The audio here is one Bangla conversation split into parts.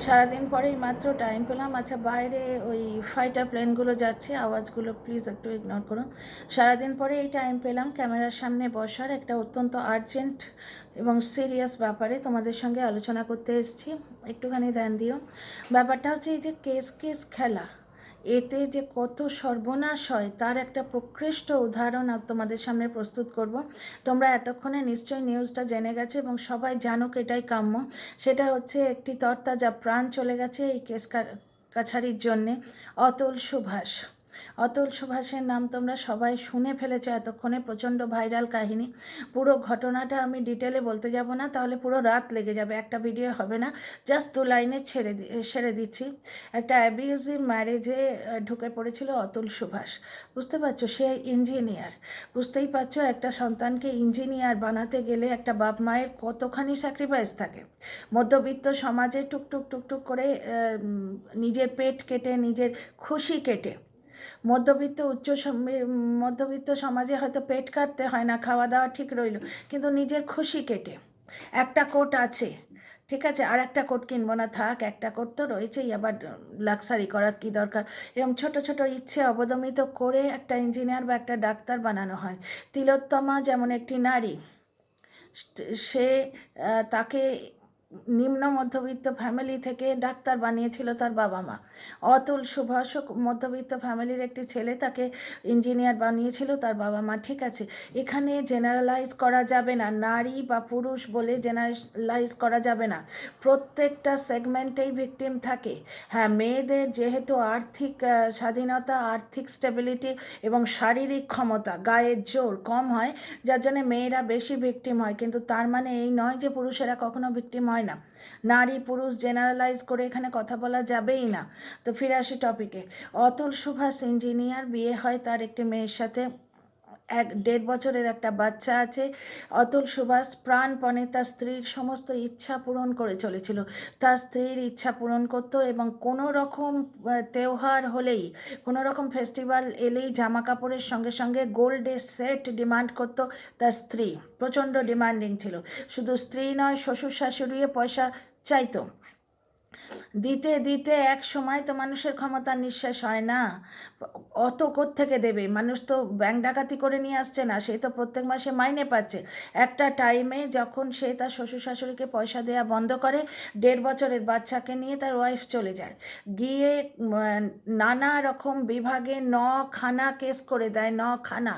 সারাদিন পরেই মাত্র টাইম পেলাম। আচ্ছা, বাইরে ওই ফাইটার প্লেনগুলো যাচ্ছে, আওয়াজগুলো প্লিজ একটু ইগনোর করুন। সারাদিন পরে এই টাইম পেলাম ক্যামেরার সামনে বসার, একটা অত্যন্ত আর্জেন্ট এবং সিরিয়াস ব্যাপারে তোমাদের সঙ্গে আলোচনা করতে এসেছি। একটুখানি ধ্যান দিও। ব্যাপারটা হচ্ছে এই যে কেস কেস খেলা, এতে যে কত সর্বনাশ হয় তার একটা প্রকৃষ্ট উদাহরণ তোমাদের সামনে প্রস্তুত করব। তোমরা এতক্ষণে নিশ্চয়ই নিউজটা জেনে গেছো এবং সবাই জানুক, এটাই কাম্য। সেটা হচ্ছে একটি তরতাজা প্রাণ চলে গেছে এই কেস কাছারির জন্যে। অতুল সুভাষের নাম তোমরা সবাই শুনে ফেলেছো এতক্ষণে, প্রচণ্ড ভাইরাল কাহিনী। পুরো ঘটনাটা আমি ডিটেলে বলতে যাব না, তাহলে পুরো রাত লেগে যাবে, একটা ভিডিও হবে না। জাস্ট 2 লাইনে সেরে দিচ্ছি। একটা অ্যাবিউজিভ ম্যারেজে ঢুকে পড়েছিল অতুল সুভাষ। বুঝতে পারছো, সে ইঞ্জিনিয়ার। বুঝতেই পারছো একটা সন্তানকে ইঞ্জিনিয়ার বানাতে গেলে একটা বাপ মায়ের কতখানি স্যাক্রিফাইস থাকে। মধ্যবিত্ত সমাজে টুকটুক টুকটুক করে নিজের পেট কেটে, নিজের খুশি কেটে, মধ্যবিত্ত সমাজে হয়তো পেট কাটতে হয় না, খাওয়া দাওয়া ঠিক রইল, কিন্তু নিজের খুশি কেটে। একটা কোট আছে, ঠিক আছে, আর একটা কোট কিনবো না, থাক, একটা কোট তো রয়েছেই, আবার লাক্সারি করার কি দরকার। এরকম ছোট ছোট ইচ্ছে অবদমিত করে একটা ইঞ্জিনিয়ার বা একটা ডাক্তার বানানো হয়। তিলোত্তমা যেমন একটি নারী, সে তাকে নিম্ন মধ্যবিত্ত ফ্যামিলি থেকে ডাক্তার বানিয়েছিল তার বাবা মা। অতুল সুভাষ মধ্যবিত্ত ফ্যামিলির একটি ছেলে, তাকে ইঞ্জিনিয়ার বানিয়েছিল তার বাবা মা। ঠিক আছে, এখানে জেনারেলাইজ করা যাবে না, নারী বা পুরুষ বলে জেনারেলাইজ করা যাবে না। প্রত্যেকটা সেগমেন্টেই ভিকটিম থাকে। হ্যাঁ, মেয়েদের যেহেতু আর্থিক স্বাধীনতা, আর্থিক স্টেবিলিটি এবং শারীরিক ক্ষমতা, গায়ের জোর কম হয়, যার জন্য মেয়েরা বেশি ভিকটিম হয়, কিন্তু তার মানে এই নয় যে পুরুষেরা কখনো ভিকটিম হয় না। নারী পুরুষ জেনারেলাইজ করে এখানে কথা বলা যাবেই না। তো ফিরে আসি টপিকে। অতুল সুভাষ ইঞ্জিনিয়ার, বিয়ে হয় তার একটি মেয়ের সাথে, 1.5 বছরের একটা বাচ্চা আছে। অতুল সুভাষ প্রাণপণে তার স্ত্রীর সমস্ত ইচ্ছা পূরণ করে চলেছিল। তার স্ত্রীর ইচ্ছা পূরণ করতো এবং কোনো রকম তেওহার হলেই, কোনো রকম ফেস্টিভ্যাল এলেই জামা কাপড়ের সঙ্গে সঙ্গে গোল্ডের সেট ডিমান্ড করতো তার স্ত্রী। প্রচণ্ড ডিমান্ডিং ছিল। শুধু স্ত্রী নয়, শ্বশুর শাশুড়িও পয়সা চাইতো। দিতে দিতে এক সময় তো মানুষের ক্ষমতার নিঃশ্বাস হয় না। অত থেকে দেবে? মানুষ তো ব্যাংক ডাকাতি করে নিয়ে আসছে না, সে তো প্রত্যেক মাসে মাইনে পাচ্ছে। একটা টাইমে যখন সে তার শ্বশুর শাশুড়িকে পয়সা দেওয়া বন্ধ করে, 1.5 বছরের বাচ্চাকে নিয়ে তার ওয়াইফ চলে যায়, গিয়ে নানা রকম বিভাগে 9খানা কেস করে দেয়, 9খানা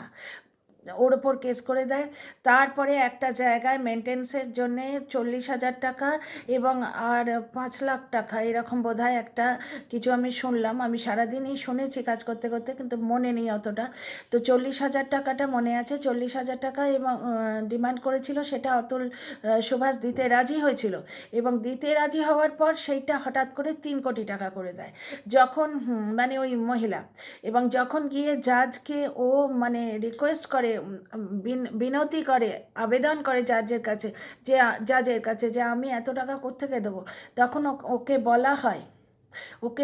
ওর ওপর কেস করে দেয়। তারপরে একটা জায়গায় মেনটেন্সের জন্যে 40,000 টাকা এবং আর 5 লাখ টাকা এরকম বোধহয় একটা কিছু আমি শুনলাম। আমি সারাদিনই শুনেছি কাজ করতে করতে, কিন্তু মনে নেই অতটা। তো 40,000 টাকাটা মনে আছে, 40,000 টাকা এবং ডিমান্ড করেছিল, সেটা অতুল সুভাষ দিতে রাজি হয়েছিল। এবং দিতে রাজি হওয়ার পর সেইটা হঠাৎ করে 3 কোটি টাকা করে দেয় যখন মানে ওই মহিলা। এবং যখন গিয়ে জাজকে ও মানে রিকোয়েস্ট করে, বিনতি করে, আবেদন করে জাজের কাছে, যে আমি এত টাকা কোত্থেকে দেবো, তখন ওকে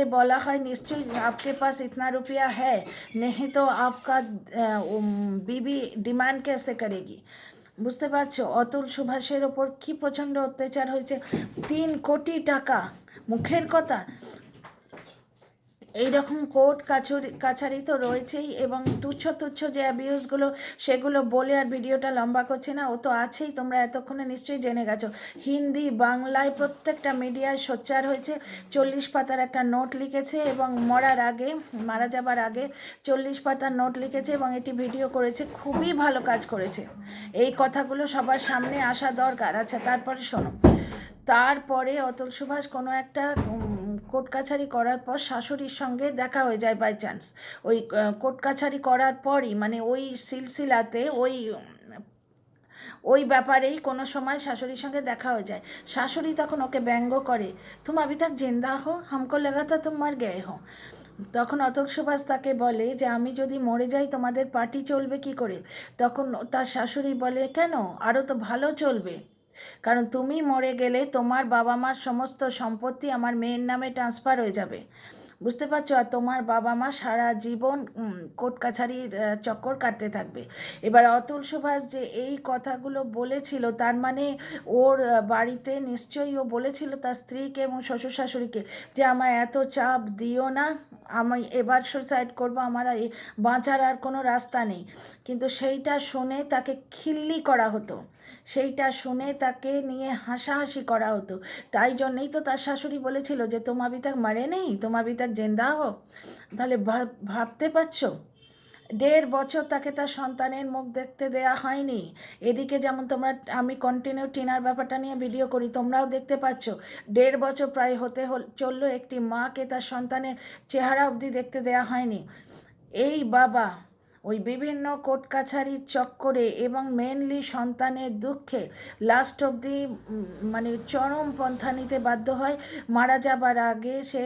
বলা হয় নিশ্চয়ই आपके पास इतना रुपया है, नहीं तो आपका बीवी डिमांड कैसे करेगी। বুঝতে পারছো অতুল সুভাষের ওপর কি প্রচণ্ড অত্যাচার হয়েছে। 3 কোটি টাকা, মুখের কথা। এইরকম কোর্ট কাছারি তো রয়েছেই, এবং তুচ্ছ যে অ্যাবিউজগুলো, সেগুলো বলে আর ভিডিওটা লম্বা করছে না, ও তো আছেই, তোমরা এতক্ষণে নিশ্চয়ই জেনে গেছো। হিন্দি বাংলায় প্রত্যেকটা মিডিয়ায় সোচ্চার হয়েছে। 40 পাতার একটা নোট লিখেছে এবং মারা যাবার আগে 40 পাতার নোট লিখেছে এবং এটি ভিডিও করেছে। খুবই ভালো কাজ করেছে। এই কথাগুলো সবার সামনে আসা দরকার। আচ্ছা, তারপরে শোনো। তারপরে অতুল সুভাষ কোনো একটা কোর্ট কাছারি করার পর শাশুড়ির সঙ্গে দেখা হয়ে যায় বাই চান্স। ওই কোর্ট কাছারি করার পরই, মানে ওই সিলসিলাতে, ওই ব্যাপারেই কোনো সময় শাশুড়ির সঙ্গে দেখা হয়ে যায়। শাশুড়ি তখন ওকে ব্যঙ্গ করে, তুম আভি তক জিন্দা হো, হামকো লাগা থা তুম মার গয়ে হো। তখন অতুল সুভাষ তাকে বলে যে আমি যদি মরে যাই তোমাদের পার্টি চলবে কি করে। তখন তার শাশুড়ি বলে, কেন, আরও তো ভালো চলবে, কারণ তুমি মরে গেলে তোমার বাবা মার সমস্ত সম্পত্তি আমার মেয়ের নামে ট্রান্সফার হয়ে যাবে। বুঝতে পারছো? আর তোমার বাবা মা সারা জীবন কোর্ট কাছারির চক্কর কাটতে থাকবে। এবার অতুল সুভাষ যে এই কথাগুলো বলেছিল, তার মানে ওর বাড়িতে নিশ্চয়ই ও বলেছিল তার স্ত্রীকে এবং শ্বশুর শাশুড়িকে যে আমায় এত চাপ দিও না, আমি এবার সুসাইড করবো, আমার বাঁচার আর কোনো রাস্তা নেই। কিন্তু সেইটা শুনে তাকে খিল্লি করা হতো, সেইটা শুনে তাকে নিয়ে হাসাহাসি করা হতো। তাই জন্যই তো তার শাশুড়ি বলেছিল যে তুম আভি তক মরে নেই, তুম আভি তক জিন্দা হো। তাহলে ভাবতে পারছো, 1.5 বছর তাকে তার সন্তানের মুখ দেখতে দেয়া হয়নি। এদিকে যেমন তোমরা, আমি কন্টিনিউ টিনার ব্যাপারটা নিয়ে ভিডিও করি, তোমরাও দেখতে পাচ্ছ 1.5 বছর প্রায় হতে চললো একটি মাকে তার সন্তানের চেহারা অবধি দেখতে দেয়া হয়নি। এই বাবা ওই বিভিন্ন কোর্ট কাছারির চক্করে এবং মেনলি সন্তানের দুঃখে লাস্ট অবধি মানে চরম পন্থা নিতে বাধ্য হয়। মারা যাবার আগে সে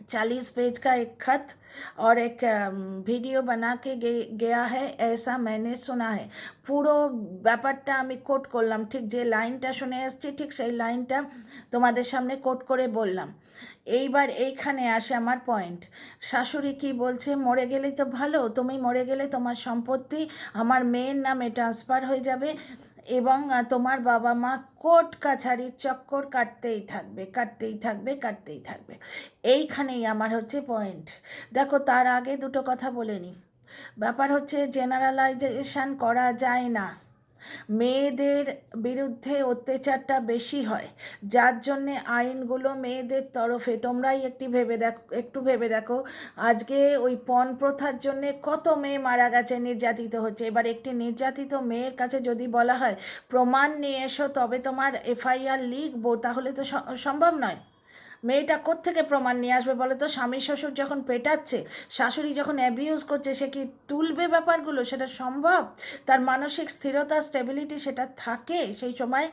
40 पेज का एक खत और एक वीडियो बना के गया है, ऐसा मैंने सुना है। পুরো ব্যাপারটা আমি কোট করলাম, ঠিক যে লাইনটা শুনে এসছি ঠিক সেই লাইনটা তোমাদের সামনে কোট করে বললাম। এইবার এইখানে আসে আমার পয়েন্ট। শাশুড়ি কি বলছে, মরে গেলেই তো ভালো, তুমি মরে গেলে তোমার সম্পত্তি আমার মেয়ের নামে ট্রান্সফার হয়ে যাবে এবং তোমার বাবা মা কোর্ট কাছারির চক্কর কাটতেই থাকবে, কাটতেই থাকবে, কাটতেই থাকবে। এইখানেই আমার হচ্ছে পয়েন্ট। দেখো, তার আগে দুটো কথা বলে নিই। ব্যাপার হচ্ছে জেনারেলাইজেশন করা যায় না, মেয়েদের বিরুদ্ধে অত্যাচারটা বেশি হয়, যার জন্যে আইনগুলো মেয়েদের তরফে। তোমরাই একটু ভেবে দেখো আজকে ওই পণ প্রথার জন্যে কত মেয়ে মারা গেছে, নির্যাতিত হচ্ছে। এবার একটি নির্যাতিত মেয়ের কাছে যদি বলা হয় প্রমাণ নিয়ে এসো তবে তোমার এফআইআর লিখবো, তাহলে তো সম্ভব নয়। মেয়েটা কোত্থেকে প্রমাণ নিয়ে আসবে বলো তো? স্বামী শ্বশুর যখন পেটাচ্ছে, শাশুড়ি যখন অ্যাবিউজ করছে, সে কি তুলবে ব্যাপারগুলো? সেটা সম্ভব? তার মানসিক স্থিরতা, স্টেবিলিটি সেটা থাকে সেই সময়?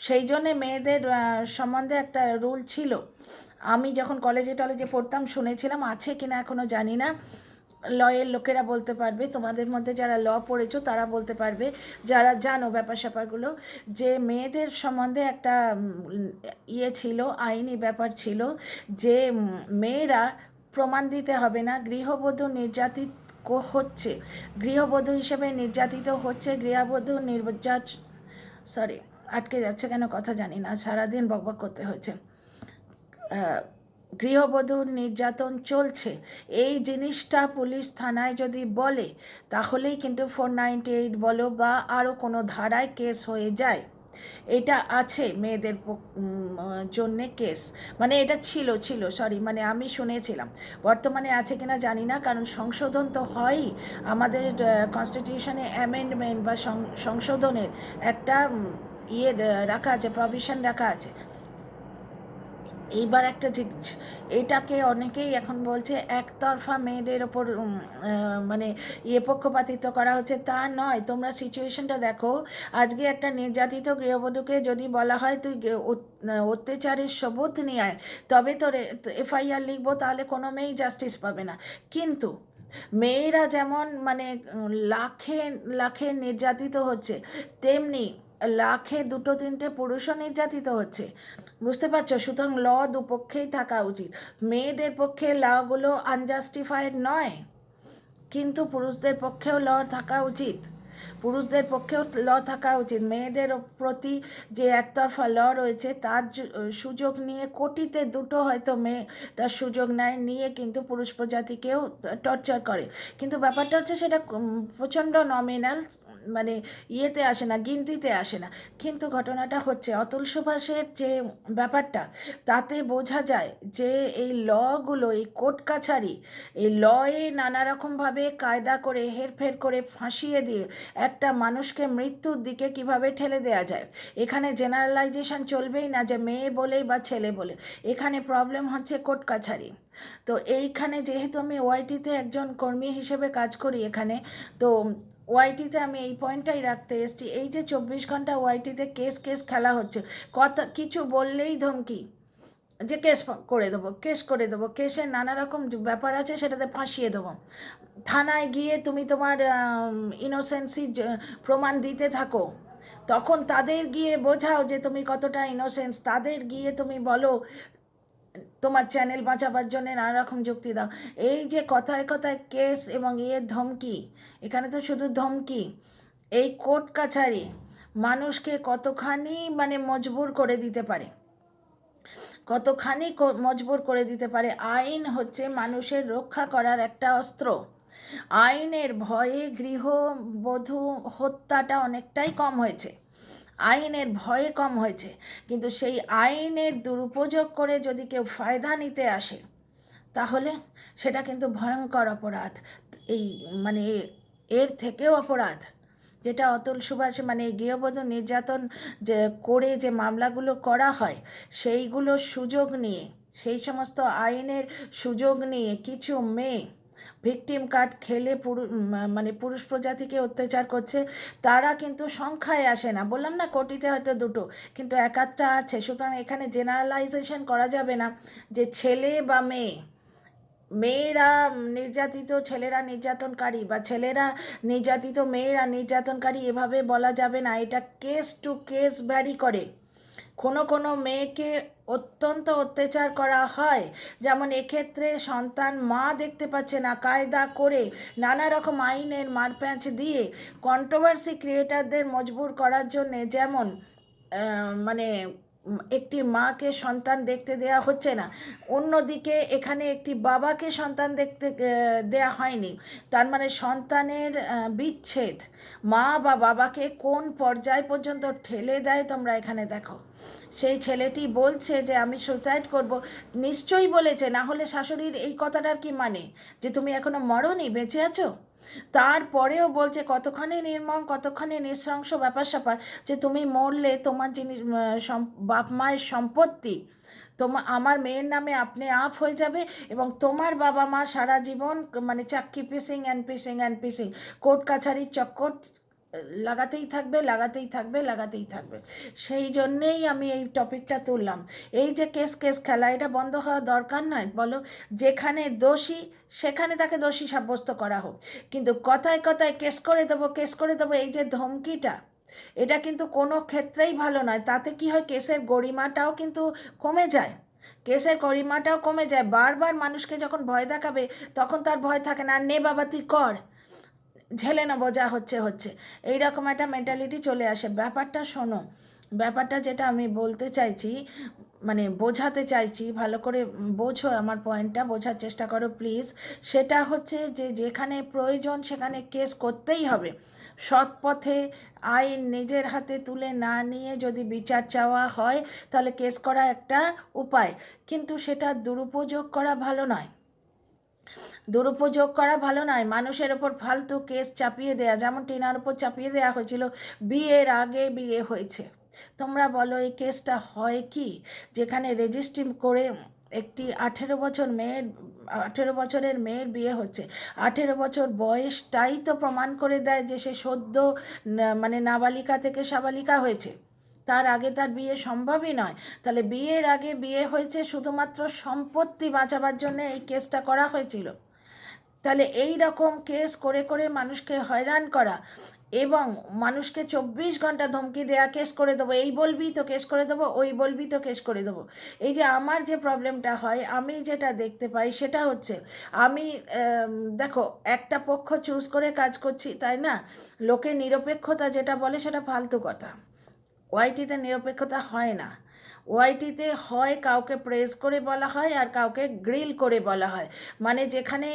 সেই জন্যে মেয়েদের সম্বন্ধে একটা রুল ছিল। আমি যখন কলেজে টলেজে পড়তাম শুনেছিলাম, আছে কিনা এখনও জানি না, লয়ের লোকেরা বলতে পারবে, তোমাদের মধ্যে যারা ল পড়েছো তারা বলতে পারবে, যারা জানো ব্যাপার স্যাপারগুলো, যে মেয়েদের সম্বন্ধে একটা ইয়ে ছিল, আইনি ব্যাপার ছিল যে মেয়েরা প্রমাণ দিতে হবে না, গৃহবধূ নির্যাতিত হচ্ছে, গৃহবধূ হিসেবে নির্যাতিত হচ্ছে, গৃহবধূ সরি আটকে যাচ্ছে কেন কথা জানি না, সারাদিন বকবক করতে হয়েছে। গৃহবধূর নির্যাতন চলছে, এই জিনিসটা পুলিশ থানায় যদি বলে তাহলেই কিন্তু 498 বলো বা আরও কোনো ধারায় কেস হয়ে যায়। এটা আছে মেয়েদের জন্যে কেস, মানে এটা ছিল সরি, মানে আমি শুনেছিলাম। বর্তমানে আছে কিনা জানি না, কারণ সংশোধন তো হয়ই, আমাদের কনস্টিটিউশনে অ্যামেন্ডমেন্ট বা সংশোধনের একটা ইয়ে রাখা আছে, প্রভিশন রাখা আছে। এইবার একটা জিনিস, এটাকে অনেকেই এখন বলছে একতরফা মেয়েদের ওপর মানে পক্ষপাতিত্ব করা হচ্ছে। তা নয়, তোমরা সিচুয়েশনটা দেখো। আজকে একটা নির্যাতিত গৃহবধূকে যদি বলা হয় তুই অত্যাচারের সবুত নিয়ে আয় তবে তোর এফআইআর লিখবো, তাহলে কোনো মেয়েই জাস্টিস পাবে না। কিন্তু মেয়েরা যেমন মানে লাখে লাখে নির্যাতিত হচ্ছে, তেমনি লাখে 2-3টে পুরুষও নির্যাতিত হচ্ছে। বুঝতে পারছো? সুতরাং ল দুপক্ষেই থাকা উচিত। মেয়েদের পক্ষে লগুলো আনজাস্টিফাইড নয়, কিন্তু পুরুষদের পক্ষেও ল থাকা উচিত, পুরুষদের পক্ষেও ল থাকা উচিত। মেয়েদের প্রতি যে একতরফা ল রয়েছে তার সুযোগ নিয়ে কোটিতে 2টো হয়তো মেয়ে তার সুযোগ নিয়ে কিন্তু পুরুষ প্রজাতিকেও টর্চার করে। কিন্তু ব্যাপারটা হচ্ছে সেটা প্রচণ্ড নমিনাল, মানে ইয়েতে আসে না, গিনতিতে আসে না। কিন্তু ঘটনাটা হচ্ছে অতুল সুভাষের যে ব্যাপারটা, তাতে বোঝা যায় যে এই লগুলো, এই কোর্ট কাছারি, এই লয়ে নানা রকমভাবে কায়দা করে হেরফের করে ফাঁসিয়ে দিয়ে একটা মানুষকে মৃত্যুর দিকে কিভাবে ঠেলে দেওয়া যায়। এখানে জেনারেলাইজেশন চলবেই না যে মেয়ে বলেই বা ছেলে বলে, এখানে প্রবলেম হচ্ছে কোর্ট কাছারি। তো এইখানে যেহেতু আমি ওআইটিতে একজন কর্মী হিসেবে কাজ করি এখানে, তো ওআইটিতে আমি এই পয়েন্টটাই রাখতে এসেছি। এই যে 24 ঘন্টা ওআইটিতে কেস খেলা হচ্ছে, কথা কিছু বললেই ধমকি যে কেস করে দেবো, কেসের নানা রকম ব্যাপার আছে, সেটাতে ফাঁসিয়ে দেবো। থানায় গিয়ে তুমি তোমার ইনোসেন্সি প্রমাণ দিতে থাকো, তখন তাদের গিয়ে বোঝাও যে তুমি কতটা ইনোসেন্স, তাদের গিয়ে তুমি বলো তোমার চ্যানেল বাঁচাবার জন্য নানা রকম যুক্তি দাও। এই যে কথায় কথায় কেস এবং ধমকি, এখানে তো শুধু ধমকি। এই কোর্ট কাছারি মানুষকে কতখানি মানে মজবুর করে দিতে পারে, কতখানি মজবুর করে দিতে পারে। আইন হচ্ছে মানুষের রক্ষা করার একটা অস্ত্র। আইনের ভয়ে গৃহবধূ হত্যাটা অনেকটাই কম হয়েছে, আইনের ভয়ে কম হয়েছে। কিন্তু সেই আইনের দুরুপযোগ করে যদি কেউ ফায়দা নিতে আসে, তাহলে সেটা কিন্তু ভয়ঙ্কর অপরাধ। এই মানে এর থেকেও অপরাধ যেটা অতুল সুভাষ মানে গৃহবধূ নির্যাতন যে করে যে মামলাগুলো করা হয়, সেইগুলোর সুযোগ নিয়ে, সেই সমস্ত আইনের সুযোগ নিয়ে কিছু মেয়ে ভিকটিম কার্ড খেলে মানে পুরুষ প্রজাতিকে অত্যাচার করছে। তারা কিন্তু সংখ্যায় আসে না, বললাম না কোটিতে হয়তো দুটো, কিন্তু এক আধটা আছে। সুতরাং এখানে জেনারেলাইজেশন করা যাবে না যে ছেলে বা মেয়ে, মেয়েরা নির্যাতিত ছেলেরা নির্যাতনকারী বা ছেলেরা নির্যাতিত মেয়েরা নির্যাতনকারী, এভাবে বলা যাবে না। এটা কেস টু কেস ভ্যারি করে। কোনো কোনো মেয়েকে অত্যন্ত অত্যাচার করা হয়, যেমন এক্ষেত্রে সন্তান মা দেখতে পাচ্ছে না, কায়দা করে নানা রকম আইনের মারপ্যাঁচ দিয়ে কন্ট্রোভার্সি ক্রিয়েটারদের মজবুর করার জন্যে, যেমন মানে একটি মাকে সন্তান দেখতে দেয়া হচ্ছে না, অন্যদিকে এখানে একটি বাবাকে সন্তান দেখতে দেয়া হয়নি। তার মানে সন্তানের বিচ্ছেদ মা বা বাবাকে কোন পর্যায় পর্যন্ত ঠেলে দেয় তোমরা এখানে দেখো। সেই ছেলেটি বলছে যে আমি সুসাইড করব, নিশ্চয়ই বলেছে, না হলে শাশুড়ির এই কথাটার কি মানে, যে তুমি এখনো মরনি, বেঁচে আছো? তারপরেও বলছে কতখানি নির্মম, কতখানি নৃশংস ব্যাপার স্যাপার, যে তুমি মরলে তোমার জিনিস বাপ মায়ের সম্পত্তি আমার মেয়ের নামে আপনি আপ হয়ে যাবে, এবং তোমার বাবা মা সারা জীবন মানে চাক্কি পিসিং অ্যান্ড পিসিং অ্যান্ড পিসিং, কোর্ট কাছারির চক্কর লাগাতেই থাকবে, লাগাতেই থাকবে, লাগাতেই থাকবে। সেই জন্যেই আমি এই টপিকটা তুললাম। এই যে কেস কেস খেলা, এটা বন্ধ হওয়া দরকার নয়? বলো, যেখানে দোষী সেখানে তাকে দোষী সাব্যস্ত করা হোক, কিন্তু কথায় কথায় কেস করে দেবো, কেস করে দেবো, এই যে ধমকিটা, এটা কিন্তু কোনো ক্ষেত্রেই ভালো নয়। তাতে কি হয়, কেসের গরিমাটাও কিন্তু কমে যায়, কেসের গরিমাটাও কমে যায়। বারবার মানুষকে যখন ভয় দেখাবে, তখন তার ভয় থাকে না, নে বাবা তুই কর, ঝেলে নেবো, যা হচ্ছে হচ্ছে, এইরকম একটা মেন্টালিটি চলে আসে। ব্যাপারটা শোনো, ব্যাপারটা যেটা আমি বলতে চাইছি, মানে বোঝাতে চাইছি, ভালো করে বোঝো, আমার পয়েন্টটা বোঝার চেষ্টা করো প্লিজ। সেটা হচ্ছে যে যেখানে প্রয়োজন সেখানে কেস করতেই হবে। সৎ পথে আইন নিজের হাতে তুলে না নিয়ে যদি বিচার চাওয়া হয়, তাহলে কেস করা একটা উপায়, কিন্তু সেটা দুরুপযোগ করা ভালো নয়। দুরুপযোগ করা ভালো নয়। মানুষের ওপর ফালতু কেস চাপিয়ে দেয়া, যেমন টিনার ওপর চাপিয়ে দেওয়া হয়েছিল, বিয়ের আগে বিয়ে হয়েছে। তোমরা বলো এই কেসটা হয় কি, যেখানে রেজিস্ট্রি করে একটি 18 বছরের মেয়ের বিয়ে হচ্ছে। 18 বছর বয়সটাই তো প্রমাণ করে দেয় যে সে সদ্য মানে নাবালিকা থেকে সাবালিকা হয়েছে, তার আগে তার বিয়ে সম্ভবই নয়। তাহলে বিয়ের আগে বিয়ে হয়েছে, শুধুমাত্র সম্পত্তি বাঁচাবার জন্য এই কেসটা করা হয়েছিল। তাহলে এই রকম কেস করে করে মানুষকে হয়রান করা, এবং মানুষকে 24 ঘন্টা ধমকি দেয়া, কেস করে দেবো, এই বলবি তো কেস করে দেবো, ওই বলবি তো কেস করে দেবো। এই যে আমার যে প্রবলেমটা হয়, আমি যেটা দেখতে পাই সেটা হচ্ছে, আমি দেখো একটা পক্ষ চুজ করে কাজ করছি, তাই না? লোকে নিরপেক্ষতা যেটা বলে সেটা ফালতু কথা। ওয়াইটিতে নিরপেক্ষতা হয় না। ওয়াইটিতে হয় কাউকে প্রেজ করে বলা হয় আর কাউকে গ্রিল করে বলা হয়। মানে যেখানে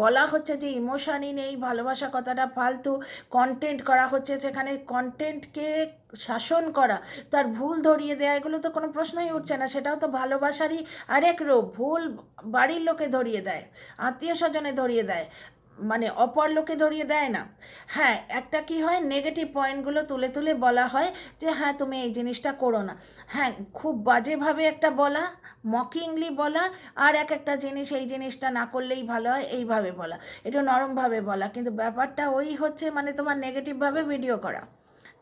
বলা হচ্ছে যে ইমোশনই নেই, ভালোবাসা কথাটা ফালতু, কন্টেন্ট করা হচ্ছে, সেখানে কন্টেন্টকে শাসন করা, তার ভুল ধরিয়ে দেয়া, এগুলো তো কোনো প্রশ্নই উঠছে না। সেটাও তো ভালোবাসারই আরেক রূপ। ভুল বাড়ির লোকে ধরিয়ে দেয়, আত্মীয় স্বজনে ধরিয়ে দেয়, মানে অপর লোকে ধরিয়ে দেয় না। হ্যাঁ, একটা কি হয়, নেগেটিভ পয়েন্টগুলো তুলে তুলে বলা হয় যে হ্যাঁ তুমি এই জিনিসটা করো না। হ্যাঁ, খুব বাজেভাবে একটা বলা, মকিংলি বলা, আর একটা জিনিস এই জিনিসটা না করলেই ভালো হয় এইভাবে বলা, একটু নরমভাবে বলা, কিন্তু ব্যাপারটা ওই হচ্ছে মানে তোমার নেগেটিভভাবে ভিডিও করা।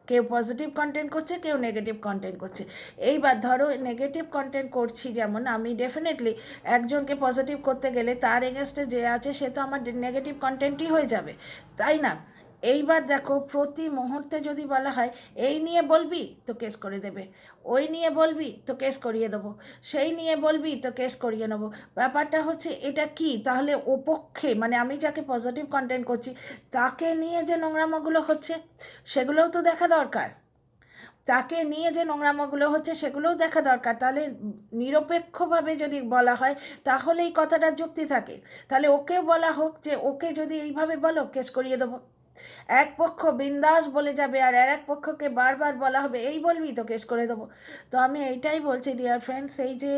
কেউ পজিটিভ কন্টেন্ট করছে, কেউ নেগেটিভ কন্টেন্ট করছে। এইবার ধরো নেগেটিভ কন্টেন্ট করছি, যেমন আমি ডেফিনেটলি একজনকে পজিটিভ করতে গেলে তার এগেনস্টে যে আছে সে তো আমার নেগেটিভ কন্টেন্টই হয়ে যাবে, তাই না? এইবার দেখো প্রতি মুহূর্তে যদি বলা হয় এই নিয়ে বলবি তো কেস করে দেবে, ওই নিয়ে বলবি তো কেস করিয়ে দেবো, সেই নিয়ে বলবি তো কেস করিয়ে নেবো। ব্যাপারটা হচ্ছে এটা কি তাহলে ওপক্ষে মানে আমি যাকে পজিটিভ কন্টেন্ট করছি তাকে নিয়ে যে নোংরামোগুলো হচ্ছে সেগুলোও তো দেখা দরকার, তাকে নিয়ে যে নোংরামোগুলো হচ্ছে সেগুলোও দেখা দরকার। তাহলে নিরপেক্ষভাবে যদি বলা হয় তাহলে এই কথাটার যুক্তি থাকে। তাহলে ওকেও বলা হোক যে ওকে যদি এইভাবে বলো কেস করিয়ে দেবো, এক পক্ষ বিন্দাস বলে যাবে আর এক পক্ষকে বারবার বলা হবে এই বলবি তো কেস করে দেবো। তো আমি এইটাই বলছি ডিয়ার ফ্রেন্ডস, এই যে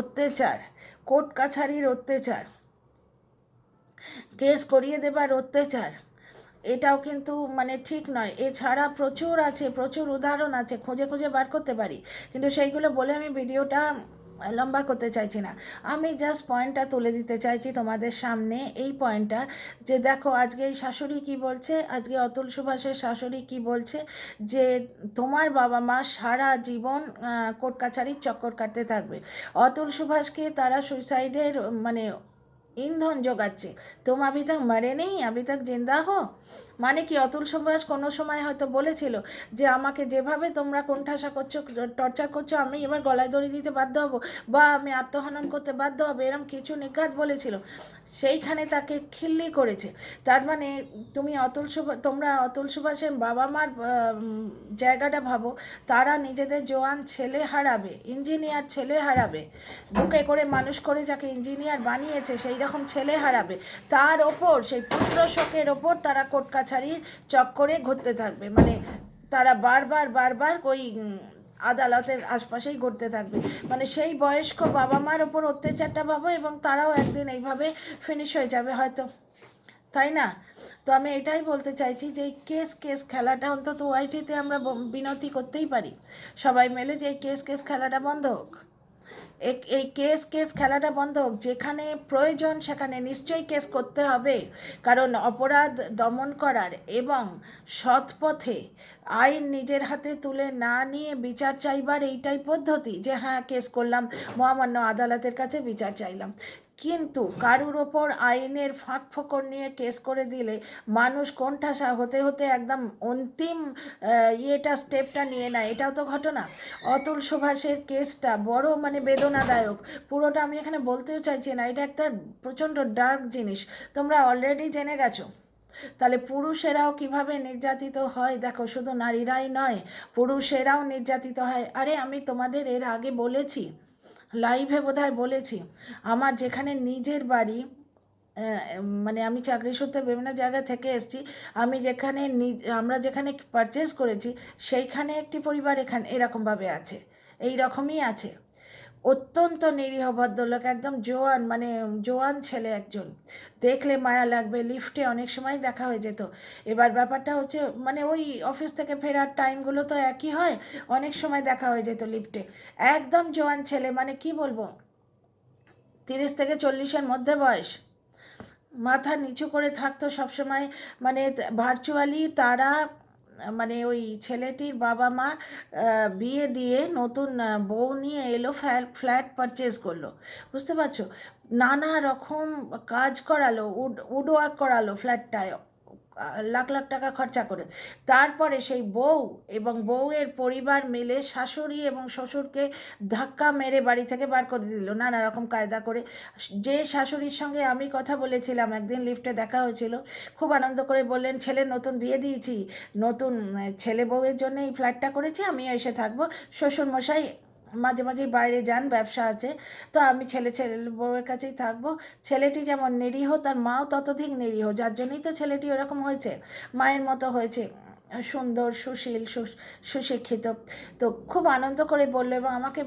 অত্যাচার, কোর্ট কাছারির অত্যাচার, কেস করিয়ে দেবার অত্যাচার, এটাও কিন্তু মানে ঠিক নয়। এছাড়া প্রচুর আছে, প্রচুর উদাহরণ আছে, খুঁজে খুঁজে বার করতে পারি, কিন্তু সেইগুলো বলে আমি ভিডিওটা লম্বা করতে চাইছি না। আমি জাস্ট পয়েন্টটা তুলে দিতে চাইছি তোমাদের সামনে, এই পয়েন্টটা যে দেখো আজকে এই শাশুড়ি কি বলছে, আজকে অতুল সুভাষের শাশুড়ি কি বলছে যে তোমার বাবা মা সারা জীবন কোর্ট কাছারির চক্কর কাটতে থাকবে। অতুল সুভাষকে তারা সুইসাইডের মানে ईंधन जोगाচ্ছে। तुम अभी तक मरे नहीं, अभी तक जिंदा हो। মানে কি অতুল সুভাষ কোনো সময় হয়তো বলেছিল যে আমাকে যেভাবে তোমরা কোণঠাসা করছো, টর্চার করছো, আমি এবার গলায় দড়ি দিতে বাধ্য হব বা আমি আত্মহনন করতে বাধ্য হব, এরম কিছু নিঘাত বলেছিল, সেইখানে তাকে খিল্লি করেছে। তার মানে তুমি তোমরা অতুল সুভাষের বাবা মার জায়গাটা ভাবো, তারা নিজেদের জোয়ান ছেলে হারাবে, ইঞ্জিনিয়ার ছেলে হারাবে, বুকে করে মানুষ করে যাকে ইঞ্জিনিয়ার বানিয়েছে সেই রকম ছেলে হারাবে, তার ওপর সেই পুত্র শোকের ওপর তারা কোর্ট কাছারির চক্করে ঘুরতে থাকবে। মানে তারা বারবার বারবার ওই আদালতের আশপাশেই ঘুরতে থাকবে। মানে সেই বয়স্ক বাবা মার ওপর অত্যাচারটা পাবো এবং তারাও একদিন এইভাবে ফিনিশ হয়ে যাবে হয়তো, তাই না? তো আমি এটাই বলতে চাইছি যে এই কেস খেলাটা অন্তত ওআইটিতে আমরা বিনতি করতেই পারি সবাই মিলে, যে এই কেস খেলাটা বন্ধ হোক, এই কেস খেলাটা বন্ধ হোক। যেখানে প্রয়োজন সেখানে নিশ্চয়ই কেস করতে হবে, কারণ অপরাধ দমন করার এবং সৎ পথে আইন নিজের হাতে তুলে না নিয়ে বিচার চাইবার এইটাই পদ্ধতি, যে হ্যাঁ কেস করলাম, মহামান্য আদালতের কাছে বিচার চাইলাম। কিন্তু কারুর ওপর আইনের ফাঁক ফোকর নিয়ে কেস করে দিলে মানুষ কোণঠাসা হতে হতে একদম অন্তিম স্টেপটা নিয়ে নেয়, এটাও তো ঘটনা। অতুল সুভাষের কেসটা বড় মানে বেদনাদায়ক, পুরোটা আমি এখানে বলতেও চাইছি না, এটা একটা প্রচণ্ড ডার্ক জিনিস, তোমরা অলরেডি জেনে গেছো। তাহলে পুরুষেরাও কিভাবে নির্যাতিত হয় দেখো, শুধু নারীরাই নয় পুরুষেরাও নির্যাতিত হয়। আরে আমি তোমাদের এর আগে বলেছি, লাইভে বোধহয় বলেছি, আমার যেখানে নিজের বাড়ি, মানে আমি চাকরি সূত্রে বিভিন্ন জায়গা থেকে এসেছি, আমি যেখানে আমরা যেখানে পারচেস করেছি সেইখানে একটি পরিবার এখানে এরকমভাবে আছে, এই রকমই আছে, অত্যন্ত নিরীহ ভদ্রলোক, একদম জোয়ান মানে জোয়ান ছেলে একজন, দেখলে মায়া লাগবে। লিফটে অনেক সময় দেখা হয়ে যেত। এবার ব্যাপারটা হচ্ছে মানে ওই অফিস থেকে ফেরার টাইমগুলো তো একই হয়, অনেক সময় দেখা হয়ে যেত লিফটে। একদম জোয়ান ছেলে, মানে কি বলবো 30 থেকে 40-এর মধ্যে বয়স, মাথা নিচু করে থাকতো সবসময়। মানে ভার্চুয়ালি তারা মানে ওই ছেলেটির বাবা মা বিয়ে দিয়ে নতুন বউ নিয়ে এলো, ফ্ল্যাট পারচেজ করলো, বুঝতে পারছো, নানা রকম কাজ করালো, উড ওয়ার্ক করালো ফ্ল্যাটটায়, লাখ লাখ টাকা খরচা করে। তারপরে সেই বউ এবং বউয়ের পরিবার মিলে শাশুড়ি এবং শ্বশুরকে ধাক্কা মেরে বাড়ি থেকে বার করে দিল নানা রকম কায়দা করে। যে শাশুড়ির সঙ্গে আমি কথা বলেছিলাম, একদিন লিফটে দেখা হয়েছিল, খুব আনন্দ করে বললেন ছেলের নতুন বিয়ে দিয়েছি, নতুন ছেলে বউয়ের জন্য এই ফ্ল্যাটটা করেছি, আমিও এসে থাকবো, শ্বশুরমশাই মাঝে মাঝেই বাইরে যান, ব্যবসা আছে, তো আমি ছেলে বউয়ের কাছেই থাকবো। ছেলেটি যেমন নিরীহ তার মাও ততধিক নিরীহ, যার জন্যই তো ছেলেটি ওরকম হয়েছে, মায়ের মতো হয়েছে, সুন্দর সুশীল সুশিক্ষিত। তো খুব আনন্দ করে বললো এবং আমাকে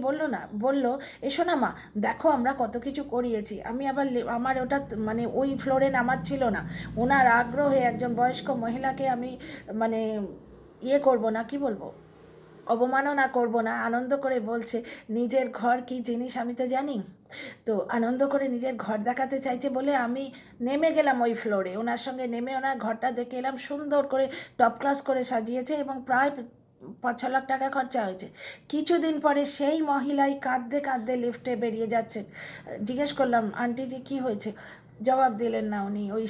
বললো এসো না মা, দেখো আমরা কত কিছু করিয়েছি। আমি আবার আমার ওটা মানে ওই ফ্লোরে নামার ছিল না, ওনার আগ্রহে একজন বয়স্ক মহিলাকে আমি মানে করবো না, কি বলবো, অবমাননা করব না, আনন্দ করে বলছে নিজের ঘর কি জিনিস আমি তো জানি, তো আনন্দ করে নিজের ঘর দেখাতে চাইছে বলে আমি নেমে গেলাম ওই ফ্লোরে, ওনার সঙ্গে নেমে ওনার ঘরটা দেখে এলাম, সুন্দর করে টপ ক্লাস করে সাজিয়েছে এবং প্রায় 5-6 লাখ টাকা খরচা হয়েছে। কিছুদিন পরে সেই মহিলাই কাঁদতে কাঁদতে লিফটে বেরিয়ে যাচ্ছেন। জিজ্ঞেস করলাম আন্টিজি কি হয়েছে, জবাব দিলেন না উনি, ওই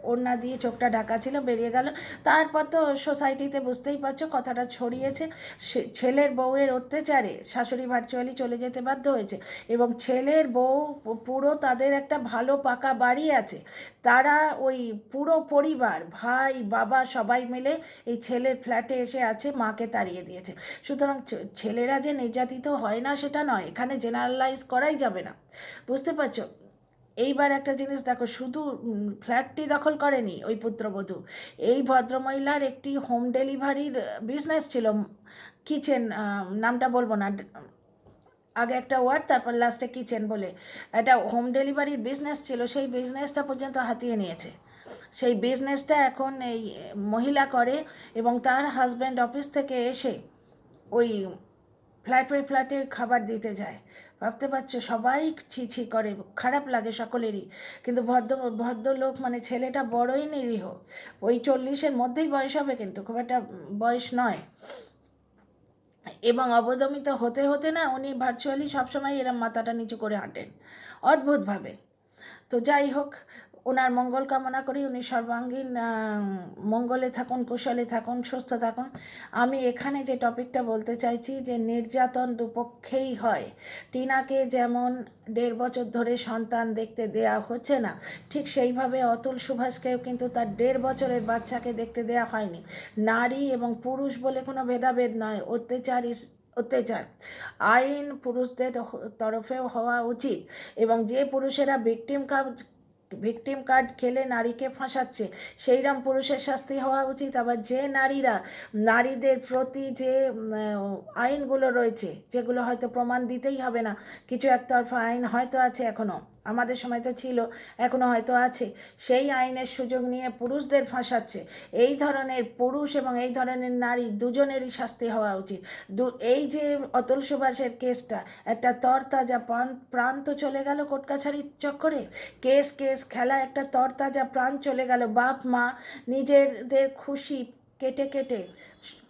ওড়না দিয়ে চোখটা ঢাকা ছিল, বেরিয়ে গেল। তারপর তো সোসাইটিতে বুঝতেই পারছো কথাটা ছড়িয়েছে, ছেলের বউয়ের অত্যাচারে শাশুড়ি ভার্চুয়ালি চলে যেতে বাধ্য হয়েছে, এবং ছেলের বউ পুরো তাদের একটা ভালো পাকা বাড়ি আছে, তারা ওই পুরো পরিবার ভাই বাবা সবাই মিলে এই ছেলের ফ্ল্যাটে এসে আছে, মাকে তাড়িয়ে দিয়েছে। সুতরাং ছেলেরা যে নির্যাতিত হয় না সেটা নয়, এখানে জেনারেলাইজ করাই যাবে না, বুঝতে পারছো। এইবার একটা জিনিস দেখো, শুধু ফ্ল্যাটটি দখল করেনি ওই পুত্রবধূ, এই ভদ্রমহিলার একটি হোম ডেলিভারির বিজনেস ছিল, কিচেন, নামটা বলবো না, আগে একটা ওয়ার্ড তারপর লাস্টে কিচেন বলে একটা হোম ডেলিভারির বিজনেস ছিল, সেই বিজনেসটা পর্যন্ত হাতিয়ে নিয়েছে। সেই বিজনেসটা এখন এই মহিলা করে, এবং তার হাজব্যান্ড অফিস থেকে এসে ওই ফ্ল্যাটে খাবার দিতে যায়। ভাবতে পারছো, সবাই ছি ছি করে, খারাপ লাগে সকলেরই, কিন্তু ভদ্রলোক মানে ছেলেটা বড়ই নিরীহ, ওই 40-এর মধ্যেই বয়স হবে, কিন্তু খুব একটা বয়স নয়, এবং অবদমিত হতে হতে না উনি ভার্চুয়ালি সবসময় এরম মাথাটা নিচু করে হাঁটেন অদ্ভুতভাবে। তো যাই হোক, ওনার মঙ্গল কামনা করি, উনি সর্বাঙ্গীন মঙ্গলে থাকুন, কুশলে থাকুন, সুস্থ থাকুন। আমি এখানে যে টপিকটা বলতে চাইছি যে নির্যাতন দুপক্ষেই হয়। টিনাকে যেমন 1.5 বছর ধরে সন্তান দেখতে দেয়া হচ্ছে না, ঠিক সেইভাবে অতুল সুভাষকেও কিন্তু তার 1.5 বছরের বাচ্চাকে দেখতে দেয়া হয়নি। নারী এবং পুরুষ বলে কোনো ভেদাভেদ নয়, অত্যাচার আইন পুরুষদের তরফেও হওয়া উচিত, এবং যে পুরুষেরা ভিকটিম কার্ড খেলে নারীকে ফাঁসাচ্ছে সেইরকম পুরুষের শাস্তি হওয়া উচিত। আবার যে নারীরা নারীদের প্রতি যে আইনগুলো রয়েছে, যেগুলো হয়তো প্রমাণ দিতেই হবে না, কিছু একতরফা আইন হয়তো আছে এখনও, আমাদের সময় তো ছিল, এখনও হয়তো আছে, সেই আইনের সুযোগ নিয়ে পুরুষদের ফাঁসাচ্ছে, এই ধরনের পুরুষ এবং এই ধরনের নারী দুজনেরই শাস্তি হওয়া উচিত। এই যে অতুল সুভাষের কেসটা, একটা তরতাজা প্রাণ তো চলে গেল কোর্ট কাছারির চক্করে, কেস খেলা একটা তরতাজা প্রাণ চলে গেল। বাপ মা নিজেদের খুশি কেটে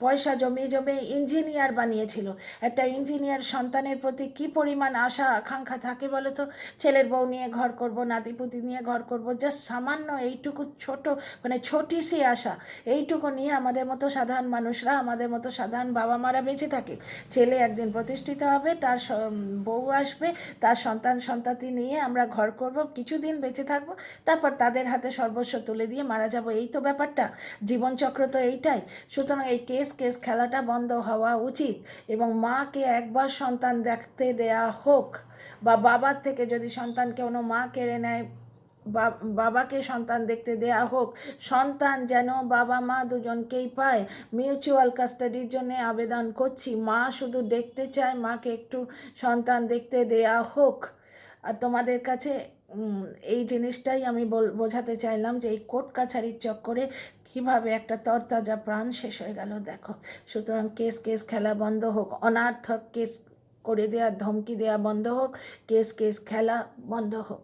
পয়সা জমিয়ে ইঞ্জিনিয়ার বানিয়েছিল। একটা ইঞ্জিনিয়ার সন্তানের প্রতি কি পরিমাণ আশা আকাঙ্ক্ষা থাকে বলো তো, ছেলের বউ নিয়ে ঘর করব, নাতিপুতি নিয়ে ঘর করব, জাস্ট সামান্য এইটুকু ছোট মানে ছোটিসি আশা, এইটুকু নিয়ে আমাদের মতো সাধারণ মানুষরা, আমাদের মতো সাধারণ বাবা মারা বেঁচে থাকে। ছেলে একদিন প্রতিষ্ঠিত হবে, তার বউ আসবে, তার সন্তাতি নিয়ে আমরা ঘর করব, কিছুদিন বেঁচে থাকবো, তারপর তাদের হাতে সর্বস্ব তুলে দিয়ে মারা যাব, এই তো ব্যাপারটা, জীবনচক্র তো এইটাই। সুতরাং এই কেস খেলাটা বন্ধ হওয়া উচিত, এবং মাকে একবার সন্তান দেখতে দেয়া হোক, বা বাবার থেকে যদি সন্তানকে কোনো মা কেড়ে নেয়, বাবাকে সন্তান দেখতে দেয়া হোক, সন্তান যেন বাবা মা দুজনকেই পায়। মিউচুয়াল কাস্টাডির জন্য আবেদন করছি, মা শুধু দেখতে চায়, মাকে একটু সন্তান দেখতে দেয়া হোক। আর তোমাদের কাছে এই জিনিসটাই আমি বোঝাতে চাইলাম যে এই কোর্ট কাছারির চক্করে কীভাবে একটা তরতাজা প্রাণ শেষ হয়ে গেল দেখো। সুতরাং কেস খেলা বন্ধ হোক, অনার্থক কেস করে দেওয়া, ধমকি দেওয়া বন্ধ হোক, কেস খেলা বন্ধ হোক।